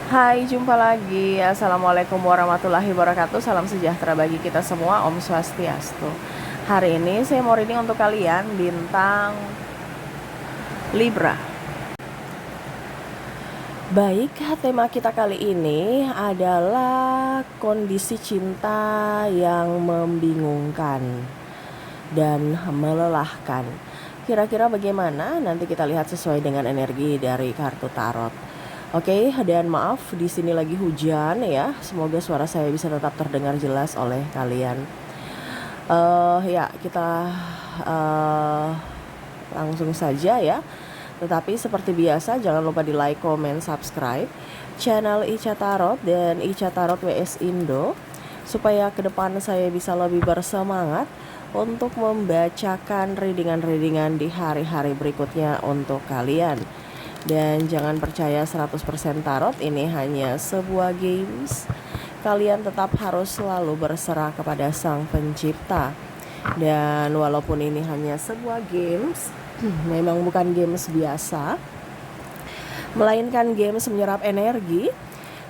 Hai, jumpa lagi. Assalamualaikum warahmatullahi wabarakatuh. Salam sejahtera bagi kita semua. Om Swastiastu. Hari ini saya mau reading untuk kalian bintang Libra. Baik, tema kita kali ini adalah kondisi cinta yang membingungkan dan melelahkan. Kira-kira bagaimana? Nanti kita lihat sesuai dengan energi dari kartu tarot. Oke, dan maaf di sini lagi hujan ya. Semoga suara saya bisa tetap terdengar jelas oleh kalian. Ya, kita langsung saja ya. Tetapi seperti biasa jangan lupa di like, comment, subscribe channel Ica Tarot dan Ica Tarot WS Indo supaya ke depan saya bisa lebih bersemangat untuk membacakan readingan-readingan di hari-hari berikutnya untuk kalian. Dan jangan percaya 100% tarot, ini hanya sebuah games. Kalian tetap harus selalu berserah kepada Sang Pencipta. Dan walaupun ini hanya sebuah games, memang bukan games biasa, melainkan games menyerap energi.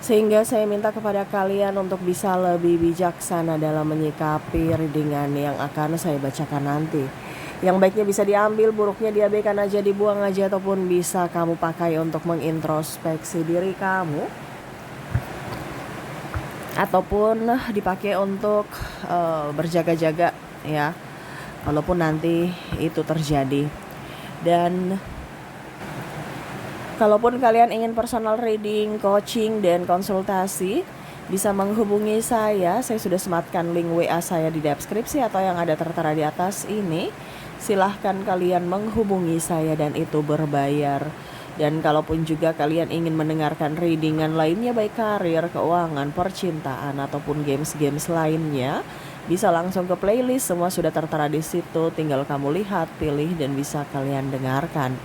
Sehingga saya minta kepada kalian untuk bisa lebih bijaksana dalam menyikapi readingan yang akan saya bacakan nanti. Yang baiknya bisa diambil, buruknya diabaikan aja, dibuang aja, ataupun bisa kamu pakai untuk mengintrospeksi diri kamu, ataupun dipakai untuk berjaga-jaga ya, walaupun nanti itu terjadi. Dan kalaupun kalian ingin personal reading, coaching, dan konsultasi, bisa menghubungi saya. Saya sudah sematkan link WA saya di deskripsi atau yang ada tertera di atas ini. Silahkan kalian menghubungi saya dan itu berbayar. Dan kalaupun juga kalian ingin mendengarkan readingan lainnya, baik karir, keuangan, percintaan, ataupun games-games lainnya, bisa langsung ke playlist. Semua sudah tertera di situ. Tinggal kamu lihat, pilih, dan bisa kalian dengarkan.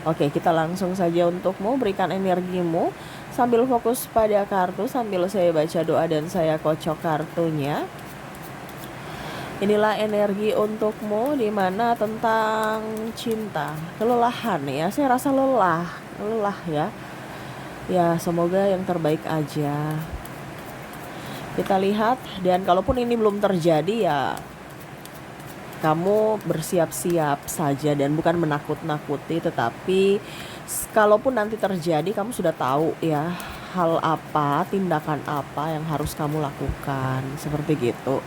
Oke, kita langsung saja untukmu. Berikan energimu sambil fokus pada kartu, sambil saya baca doa dan saya kocok kartunya. Inilah energi untukmu, di mana tentang cinta, kelelahan ya. Saya rasa lelah ya. Ya, semoga yang terbaik aja. Kita lihat, dan kalaupun ini belum terjadi ya kamu bersiap-siap saja dan bukan menakut-nakuti, tetapi kalaupun nanti terjadi kamu sudah tahu ya hal apa, tindakan apa yang harus kamu lakukan, seperti gitu.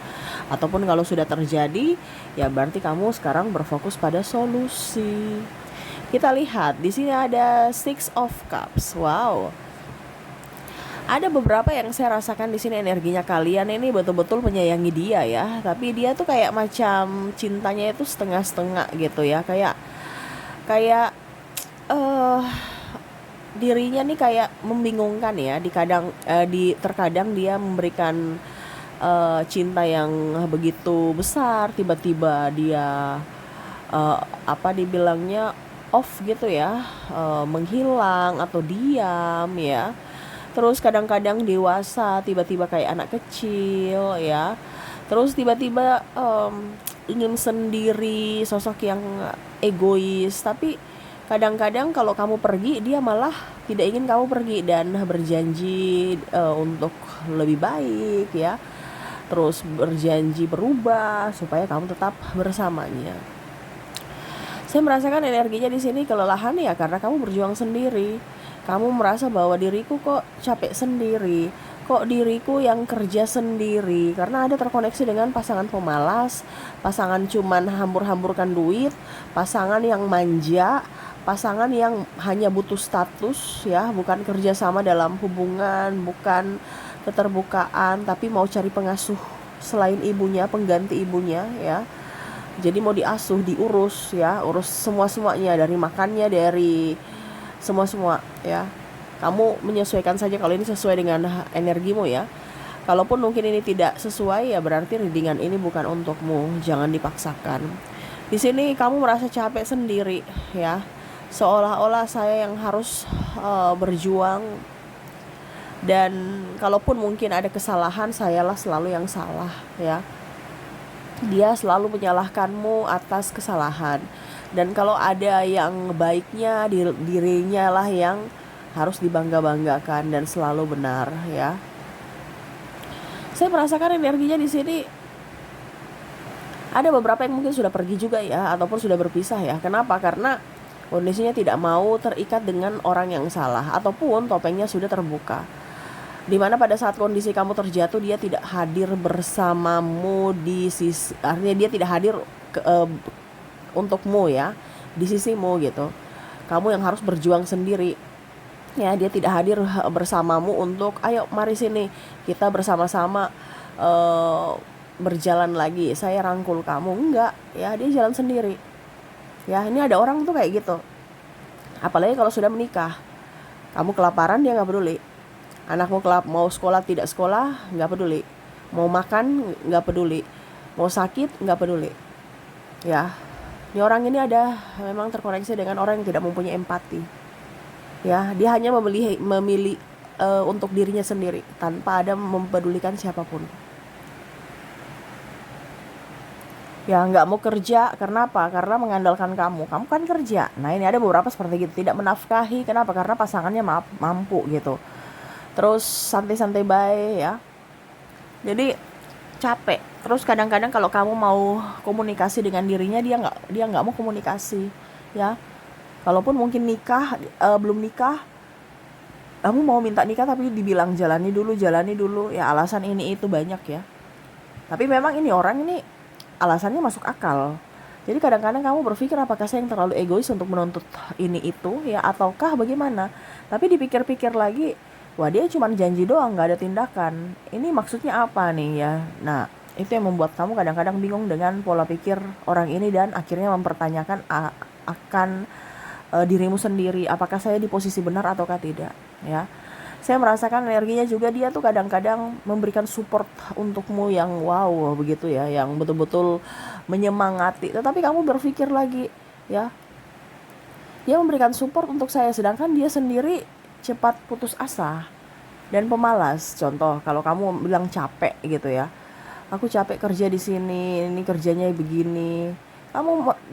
Ataupun kalau sudah terjadi, ya berarti kamu sekarang berfokus pada solusi. Kita lihat di sini ada Six of Cups. Wow. Ada beberapa yang saya rasakan di sini energinya kalian ini betul-betul menyayangi dia ya, tapi dia tuh kayak macam cintanya itu setengah-setengah gitu ya, kayak dirinya nih kayak membingungkan ya. Terkadang dia memberikan cinta yang begitu besar, tiba-tiba dia dibilangnya off gitu ya, menghilang atau diam ya. Terus kadang-kadang dewasa, tiba-tiba kayak anak kecil ya. Terus tiba-tiba ingin sendiri, sosok yang egois. Tapi kadang-kadang kalau kamu pergi, dia malah tidak ingin kamu pergi dan berjanji untuk lebih baik ya. Terus berjanji berubah supaya kamu tetap bersamanya. Saya merasakan energinya di sini kelelahan ya, karena kamu berjuang sendiri. Kamu merasa bahwa diriku kok capek sendiri, kok diriku yang kerja sendiri, karena ada terkoneksi dengan pasangan pemalas, pasangan cuman hambur-hamburkan duit, pasangan yang manja, pasangan yang hanya butuh status ya, bukan kerjasama dalam hubungan, bukan keterbukaan, tapi mau cari pengasuh selain ibunya, pengganti ibunya ya. Jadi mau diasuh, diurus ya, urus semua-semuanya, dari makannya, dari semua-semua ya. Kamu menyesuaikan saja kalau ini sesuai dengan energimu ya. Kalaupun mungkin ini tidak sesuai, ya berarti readingan ini bukan untukmu. Jangan dipaksakan. Di sini kamu merasa capek sendiri ya. Seolah-olah saya yang harus berjuang, dan kalaupun mungkin ada kesalahan, sayalah selalu yang salah ya. Dia selalu menyalahkanmu atas kesalahan. Dan kalau ada yang baiknya, dirinya lah yang harus dibangga-banggakan dan selalu benar ya. Saya merasakan energinya di sini ada beberapa yang mungkin sudah pergi juga ya, ataupun sudah berpisah ya. Kenapa? Karena kondisinya tidak mau terikat dengan orang yang salah, ataupun topengnya sudah terbuka. Dimana pada saat kondisi kamu terjatuh, dia tidak hadir bersamamu di sisi, artinya dia tidak hadir untukmu ya, di sisimu gitu. Kamu yang harus berjuang sendiri ya. Dia tidak hadir bersamamu untuk ayo mari sini kita bersama-sama berjalan lagi, saya rangkul kamu. Enggak ya, dia jalan sendiri ya. Ini ada orang tuh kayak gitu, apalagi kalau sudah menikah. Kamu kelaparan, dia nggak peduli. Anakmu mau sekolah tidak sekolah, nggak peduli. Mau makan, nggak peduli. Mau sakit, nggak peduli ya. Ini orang ini ada memang terkoneksi dengan orang yang tidak mempunyai empati ya. Dia hanya memilih untuk dirinya sendiri tanpa ada mempedulikan siapapun ya. Nggak mau kerja, karena apa? Karena mengandalkan kamu kan kerja. Nah ini ada beberapa seperti gitu, tidak menafkahi. Kenapa? Karena pasangannya mampu gitu. Terus santai-santai baik ya, jadi capek. Terus kadang-kadang kalau kamu mau komunikasi dengan dirinya, dia nggak mau komunikasi ya. Kalaupun mungkin nikah, belum nikah, kamu mau minta nikah tapi dibilang jalani dulu ya. Alasan ini itu banyak ya. Tapi memang ini orang ini alasannya masuk akal. Jadi kadang-kadang kamu berpikir, apakah saya yang terlalu egois untuk menuntut ini itu ya, ataukah bagaimana? Tapi dipikir-pikir lagi, wah dia cuma janji doang, gak ada tindakan. Ini maksudnya apa nih ya? Nah itu yang membuat kamu kadang-kadang bingung dengan pola pikir orang ini, dan akhirnya mempertanyakan akan dirimu sendiri, apakah saya di posisi benar ataukah tidak ya. Saya merasakan energinya juga, dia tuh kadang-kadang memberikan support untukmu yang wow begitu ya, yang betul-betul menyemangati. Tetapi kamu berpikir lagi ya, dia memberikan support untuk saya, sedangkan dia sendiri cepat putus asa dan pemalas. Contoh, kalau kamu bilang capek gitu ya, aku capek kerja di sini, ini kerjanya begini.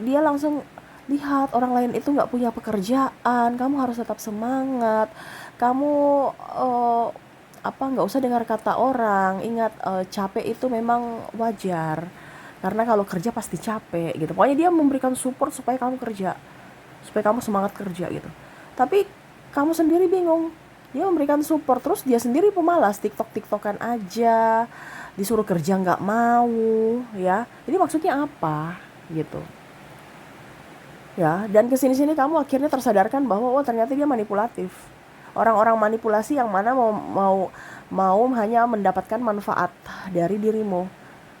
Dia langsung lihat orang lain itu nggak punya pekerjaan, kamu harus tetap semangat. Kamu nggak usah dengar kata orang. Ingat, capek itu memang wajar, karena kalau kerja pasti capek gitu. Pokoknya dia memberikan support supaya kamu kerja, supaya kamu semangat kerja gitu. Tapi kamu sendiri bingung. Dia memberikan support, terus dia sendiri pemalas, tiktokan aja, disuruh kerja nggak mau ya. Jadi maksudnya apa gitu ya. Dan kesini-sini kamu akhirnya tersadarkan bahwa ternyata dia manipulatif. Orang-orang manipulasi yang mana mau hanya mendapatkan manfaat dari dirimu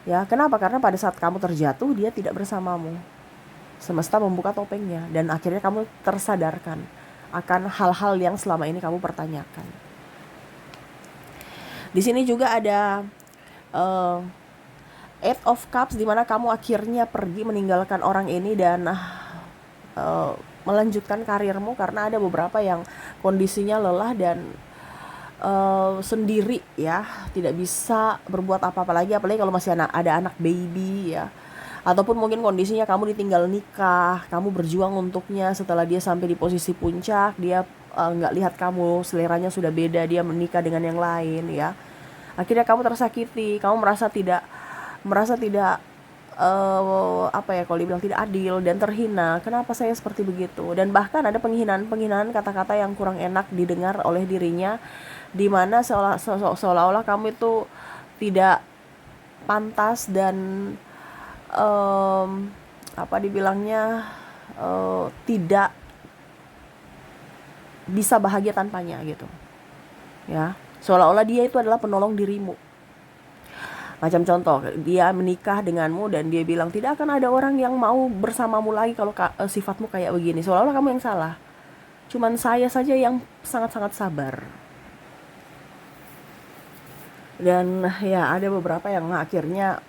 ya. Kenapa? Karena pada saat kamu terjatuh, dia tidak bersamamu. Semesta membuka topengnya, dan akhirnya kamu tersadarkan akan hal-hal yang selama ini kamu pertanyakan. Di sini juga ada Eight of Cups, dimana kamu akhirnya pergi meninggalkan orang ini dan melanjutkan karirmu, karena ada beberapa yang kondisinya lelah dan sendiri ya, tidak bisa berbuat apa-apa lagi, apalagi kalau masih ada anak baby ya. Ataupun mungkin kondisinya kamu ditinggal nikah, kamu berjuang untuknya, setelah dia sampai di posisi puncak, dia nggak lihat kamu, seleranya sudah beda, dia menikah dengan yang lain ya. Akhirnya kamu tersakiti, kamu merasa tidak kalau dibilang tidak adil dan terhina. Kenapa saya seperti begitu? Dan bahkan ada penghinaan kata-kata yang kurang enak didengar oleh dirinya, di mana seolah-olah kamu itu tidak pantas dan tidak bisa bahagia tanpanya gitu ya. Seolah-olah dia itu adalah penolong dirimu. Macam contoh, dia menikah denganmu dan dia bilang tidak akan ada orang yang mau bersamamu lagi kalau sifatmu kayak begini. Seolah-olah kamu yang salah, cuman saya saja yang sangat-sangat sabar. Dan ya ada beberapa yang akhirnya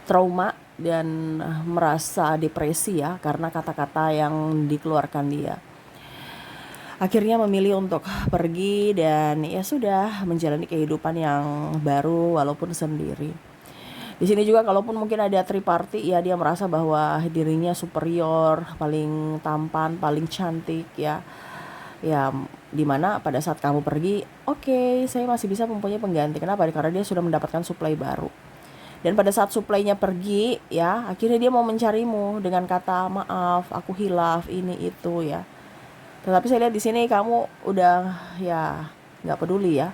trauma dan merasa depresi ya, karena kata-kata yang dikeluarkan dia. Akhirnya memilih untuk pergi dan ya sudah menjalani kehidupan yang baru walaupun sendiri. Di sini juga kalaupun mungkin ada triparty ya, dia merasa bahwa dirinya superior, paling tampan, paling cantik ya. Ya Dimana pada saat kamu pergi, oke, saya masih bisa mempunyai pengganti. Kenapa? Karena dia sudah mendapatkan supply baru. Dan pada saat supply-nya pergi, ya, akhirnya dia mau mencarimu dengan kata maaf, aku hilaf, ini itu ya. Tetapi saya lihat di sini kamu udah ya nggak peduli ya.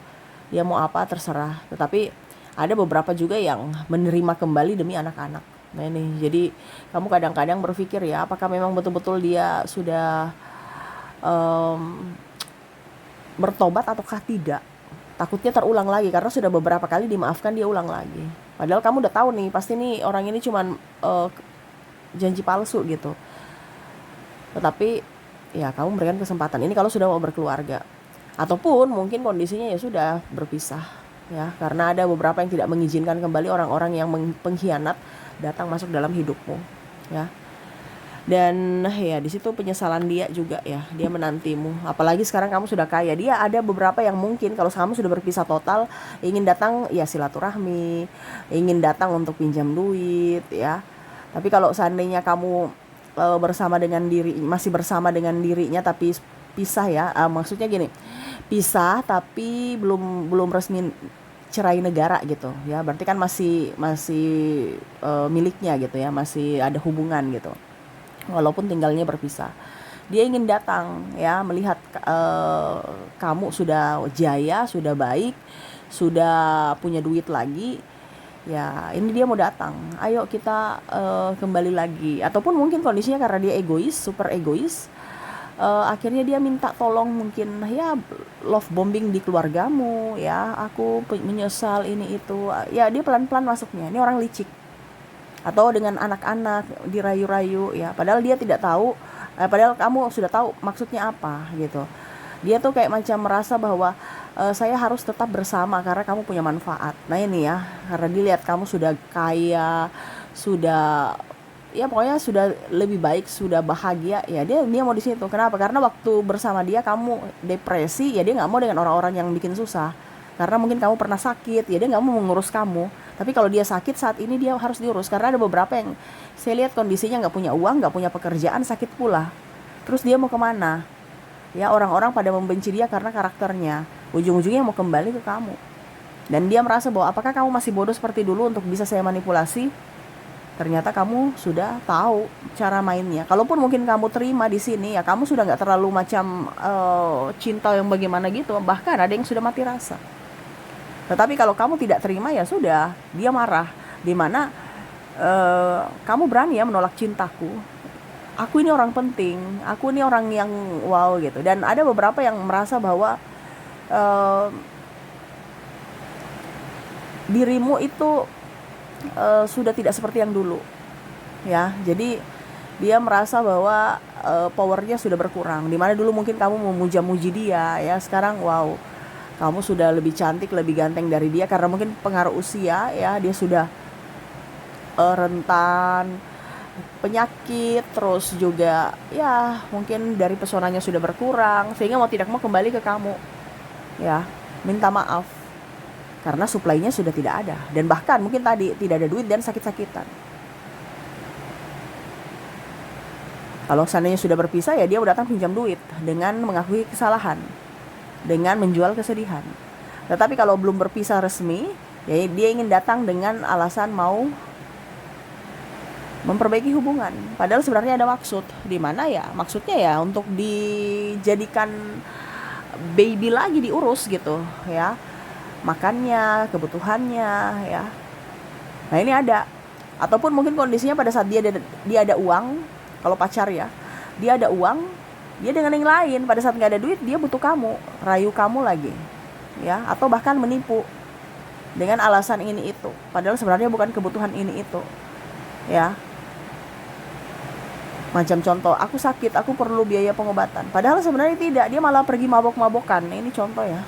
Dia mau apa terserah. Tetapi ada beberapa juga yang menerima kembali demi anak-anak. Nah ini, jadi kamu kadang-kadang berpikir ya, apakah memang betul-betul dia sudah bertobat ataukah tidak. Takutnya terulang lagi karena sudah beberapa kali dimaafkan, dia ulang lagi. Padahal kamu udah tahu nih, pasti nih orang ini cuman janji palsu gitu. Tetapi ya kamu berikan kesempatan ini kalau sudah mau berkeluarga. Ataupun mungkin kondisinya ya sudah berpisah ya, karena ada beberapa yang tidak mengizinkan kembali orang-orang yang pengkhianat datang masuk dalam hidupmu ya. Dan ya di situ penyesalan dia juga ya, dia menantimu. Apalagi sekarang kamu sudah kaya. Dia ada beberapa yang mungkin kalau kamu sudah berpisah total ingin datang ya silaturahmi, ingin datang untuk pinjam duit ya. Tapi kalau seandainya kamu masih bersama dengan dirinya tapi pisah ya, maksudnya gini, pisah tapi belum resmi cerai negara gitu ya, berarti kan masih miliknya gitu ya, masih ada hubungan gitu walaupun tinggalnya berpisah. Dia ingin datang ya, melihat kamu sudah jaya, sudah baik, sudah punya duit lagi ya, ini dia mau datang, ayo kita kembali lagi. Ataupun mungkin kondisinya karena dia egois, super egois, akhirnya dia minta tolong, mungkin ya love bombing di keluargamu ya, aku menyesal ini itu ya, dia pelan-pelan masuknya. Ini orang licik. Atau dengan anak-anak dirayu-rayu ya, padahal dia tidak tahu, padahal kamu sudah tahu maksudnya apa gitu. Dia tuh kayak macam merasa bahwa saya harus tetap bersama karena kamu punya manfaat. Nah ini ya, karena dilihat kamu sudah kaya, sudah ya pokoknya sudah lebih baik, sudah bahagia ya, dia mau di situ. Kenapa? Karena waktu bersama dia kamu depresi ya, dia nggak mau dengan orang-orang yang bikin susah. Karena mungkin kamu pernah sakit ya, dia nggak mau mengurus kamu. Tapi kalau dia sakit saat ini, dia harus diurus. Karena ada beberapa yang saya lihat kondisinya nggak punya uang, nggak punya pekerjaan, sakit pula. Terus dia mau kemana? Ya orang-orang pada membenci dia karena karakternya. Ujung-ujungnya mau kembali ke kamu. Dan dia merasa bahwa apakah kamu masih bodoh seperti dulu untuk bisa saya manipulasi? Ternyata kamu sudah tahu cara mainnya. Kalaupun mungkin kamu terima di sini ya, kamu sudah nggak terlalu macam cinta yang bagaimana gitu. Bahkan ada yang sudah mati rasa. Tetapi kalau kamu tidak terima ya sudah, dia marah. Dimana kamu berani ya menolak cintaku. Aku ini orang penting, aku ini orang yang wow gitu. Dan ada beberapa yang merasa bahwa dirimu itu sudah tidak seperti yang dulu ya. Jadi dia merasa bahwa powernya sudah berkurang. Dimana dulu mungkin kamu memuja-muji dia ya, sekarang wow, kamu sudah lebih cantik, lebih ganteng dari dia. Karena mungkin pengaruh usia ya, dia sudah rentan penyakit, terus juga ya mungkin dari pesonanya sudah berkurang, sehingga mau tidak mau kembali ke kamu ya, minta maaf karena suplainya sudah tidak ada. Dan bahkan mungkin tadi tidak ada duit dan sakit-sakitan. Kalau seandainya sudah berpisah ya, dia datang pinjam duit dengan mengakui kesalahan, dengan menjual kesedihan. Tetapi kalau belum berpisah resmi ya, dia ingin datang dengan alasan mau memperbaiki hubungan. Padahal sebenarnya ada maksud. Di mana ya? Maksudnya ya untuk dijadikan baby lagi, diurus gitu ya. Makannya, kebutuhannya ya. Nah ini ada. Ataupun mungkin kondisinya pada saat dia ada uang, kalau pacar ya, dia ada uang, dia dengan yang lain. Pada saat nggak ada duit, dia butuh kamu, rayu kamu lagi ya, atau bahkan menipu dengan alasan ini itu. Padahal sebenarnya bukan kebutuhan ini itu ya. Macam contoh, aku sakit, aku perlu biaya pengobatan. Padahal sebenarnya tidak, dia malah pergi mabok-mabokan. Ini contoh ya.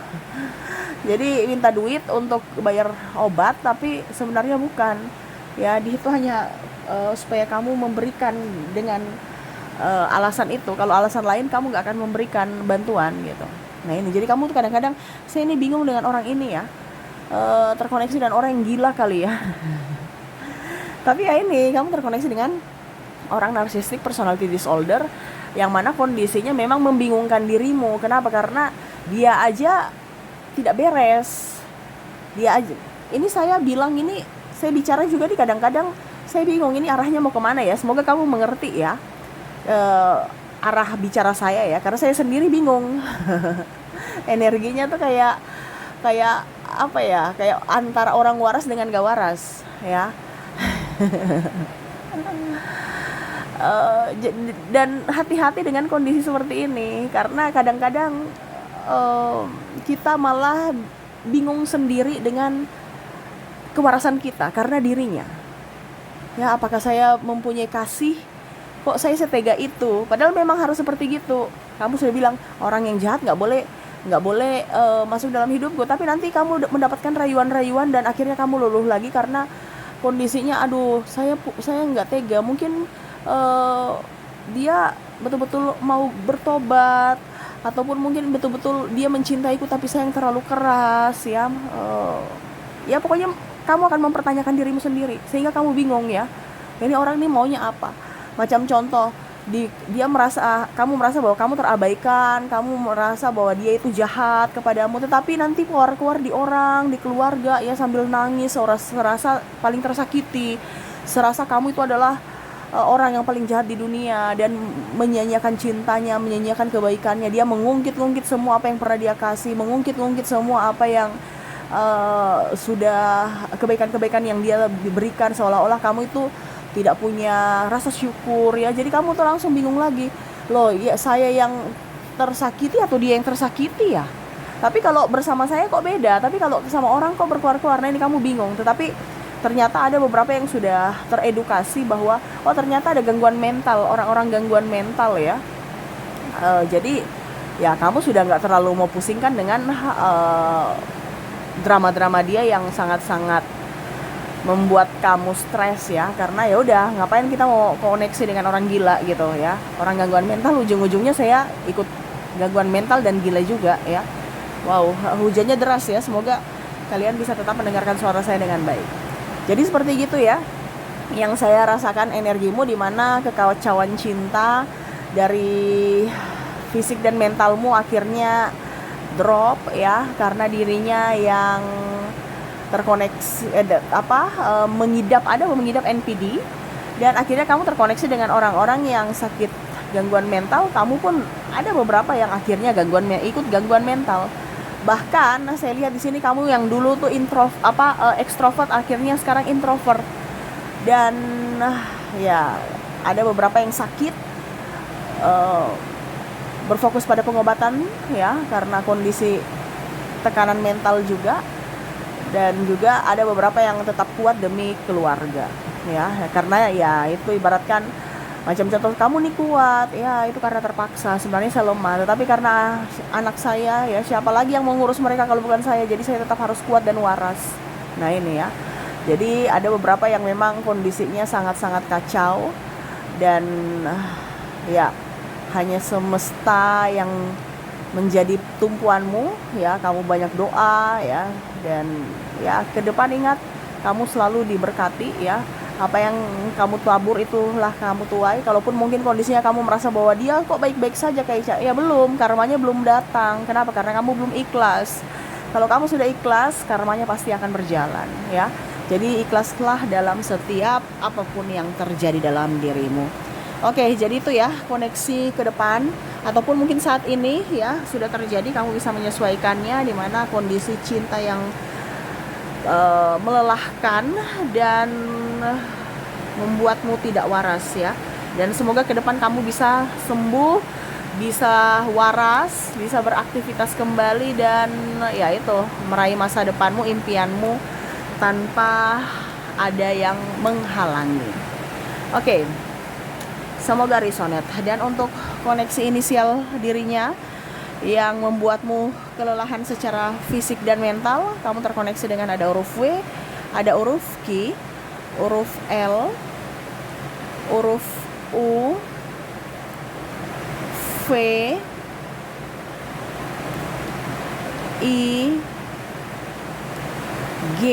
Jadi minta duit untuk bayar obat, tapi sebenarnya bukan. Ya, itu hanya supaya kamu memberikan dengan alasan itu. Kalau alasan lain kamu nggak akan memberikan bantuan gitu. Nah ini, jadi kamu tuh kadang-kadang, saya ini bingung dengan orang ini ya, terkoneksi dengan orang yang gila kali ya. Tapi ya ini, kamu terkoneksi dengan orang narcissistic personality disorder, yang mana kondisinya memang membingungkan dirimu. Kenapa? Karena Dia aja tidak beres. Dia aja. Ini saya bilang ini, saya bicara juga nih kadang-kadang saya bingung ini arahnya mau kemana ya. Semoga kamu mengerti ya arah bicara saya ya, karena saya sendiri bingung. Energinya tuh kayak kayak apa ya? Kayak antara orang waras dengan gak waras ya. Dan hati-hati dengan kondisi seperti ini karena kadang-kadang eh, kita malah bingung sendiri dengan kewarasan kita karena dirinya. Ya, apakah saya mempunyai kasih? Kok saya setega itu? Padahal memang harus seperti gitu. Kamu sudah bilang orang yang jahat nggak boleh masuk dalam hidupku. Tapi nanti kamu mendapatkan rayuan-rayuan dan akhirnya kamu luluh lagi karena kondisinya. Aduh, saya nggak tega. Mungkin dia betul-betul mau bertobat, ataupun mungkin betul-betul dia mencintaiku tapi saya yang terlalu keras ya. Ya pokoknya kamu akan mempertanyakan dirimu sendiri sehingga kamu bingung ya, ini orang ini maunya apa. Macam contoh, kamu merasa bahwa kamu terabaikan, kamu merasa bahwa dia itu jahat kepadamu, tetapi nanti keluar di orang, di keluarga ya, sambil nangis, serasa paling tersakiti, serasa kamu itu adalah orang yang paling jahat di dunia, dan menyanyiakan cintanya, menyanyiakan kebaikannya. Dia mengungkit-ungkit semua apa yang pernah dia kasih, mengungkit-ungkit semua apa yang sudah kebaikan-kebaikan yang dia berikan, seolah-olah kamu itu tidak punya rasa syukur ya. Jadi kamu tuh langsung bingung lagi, loh ya saya yang tersakiti atau dia yang tersakiti ya. Tapi kalau bersama saya kok beda, tapi kalau sama orang kok berkeluar-keluar. Nah ini kamu bingung. Tetapi ternyata ada beberapa yang sudah teredukasi bahwa oh ternyata ada gangguan mental, orang-orang gangguan mental ya. Jadi ya kamu sudah nggak terlalu mau pusingkan dengan drama-drama dia yang sangat-sangat membuat kamu stres ya, karena ya udah ngapain kita mau koneksi dengan orang gila gitu ya. Orang gangguan mental ujung-ujungnya saya ikut gangguan mental dan gila juga ya. Wow, hujannya deras ya, semoga kalian bisa tetap mendengarkan suara saya dengan baik. Jadi seperti gitu ya yang saya rasakan energimu, dimana kekacauan cinta dari fisik dan mentalmu akhirnya drop ya, karena dirinya yang terkoneksi mengidap NPD, dan akhirnya kamu terkoneksi dengan orang-orang yang sakit gangguan mental. Kamu pun ada beberapa yang akhirnya ikut gangguan mental. Bahkan saya lihat di sini kamu yang dulu tuh ekstrovert akhirnya sekarang introvert, dan ya ada beberapa yang sakit, berfokus pada pengobatan ya karena kondisi tekanan mental juga. Dan juga ada beberapa yang tetap kuat demi keluarga ya, karena ya itu ibaratkan macam contoh, kamu nih kuat ya itu karena terpaksa, sebenarnya saya lemah, tetapi karena anak saya ya, siapa lagi yang mau ngurus mereka kalau bukan saya, jadi saya tetap harus kuat dan waras. Nah ini ya, jadi ada beberapa yang memang kondisinya sangat-sangat kacau, dan ya hanya semesta yang menjadi tumpuanmu ya. Kamu banyak doa ya, dan ya ke depan ingat, kamu selalu diberkati ya. Apa yang kamu tabur itulah kamu tuai. Kalaupun mungkin kondisinya kamu merasa bahwa dia kok baik-baik saja kayak ya belum, karmanya belum datang. Kenapa? Karena kamu belum ikhlas. Kalau kamu sudah ikhlas, karmanya pasti akan berjalan ya. Jadi ikhlaslah dalam setiap apapun yang terjadi dalam dirimu. Oke, jadi itu ya koneksi ke depan, ataupun mungkin saat ini ya sudah terjadi, kamu bisa menyesuaikannya, di mana kondisi cinta yang melelahkan dan membuatmu tidak waras ya. Dan semoga ke depan kamu bisa sembuh, bisa waras, bisa beraktivitas kembali, dan ya itu meraih masa depanmu, impianmu tanpa ada yang menghalangi. Oke. Semoga resonate. Dan untuk koneksi inisial dirinya yang membuatmu kelelahan secara fisik dan mental, kamu terkoneksi dengan ada huruf W, ada huruf Q, huruf L, huruf U, V, I, G,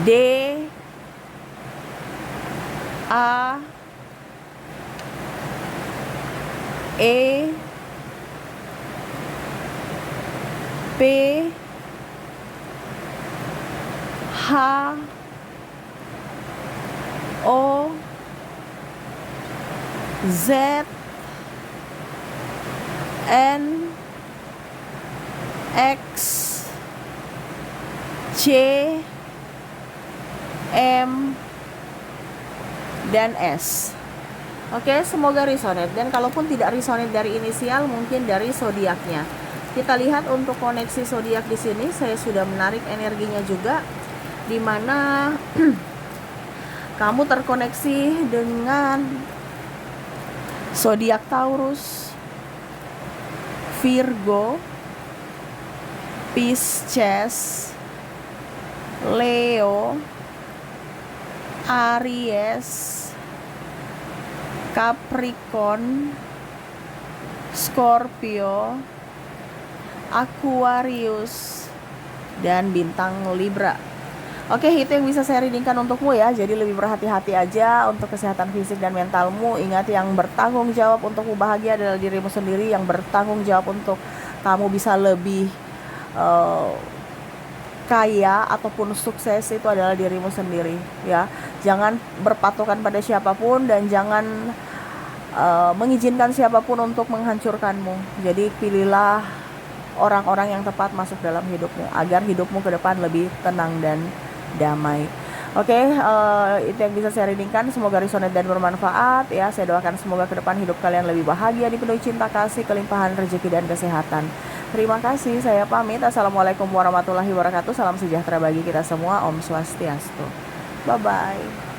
D A E P H O Z N X C M dan S. Oke, semoga resonate. Dan kalaupun tidak resonate dari inisial, mungkin dari zodiaknya. Kita lihat untuk koneksi zodiak di sini, saya sudah menarik energinya juga, di mana kamu terkoneksi dengan zodiak Taurus, Virgo, Pisces, Leo, Aries, Capricorn, Scorpio, Aquarius, dan bintang Libra. Oke, itu yang bisa saya readingkan untukmu ya. Jadi lebih berhati-hati aja untuk kesehatan fisik dan mentalmu. Ingat, yang bertanggung jawab untukmu bahagia adalah dirimu sendiri. Yang bertanggung jawab untuk kamu bisa lebih kaya ataupun sukses itu adalah dirimu sendiri ya. Jangan berpatokan pada siapapun dan jangan mengizinkan siapapun untuk menghancurkanmu. Jadi pilihlah orang-orang yang tepat masuk dalam hidupmu agar hidupmu ke depan lebih tenang dan damai. Oke, itu yang bisa saya readingkan. Semoga resonate dan bermanfaat ya. Saya doakan semoga ke depan hidup kalian lebih bahagia, dipenuhi cinta kasih, kelimpahan rezeki dan kesehatan. Terima kasih, saya pamit. Assalamualaikum warahmatullahi wabarakatuh. Salam sejahtera bagi kita semua. Om Swastiastu. Bye-bye.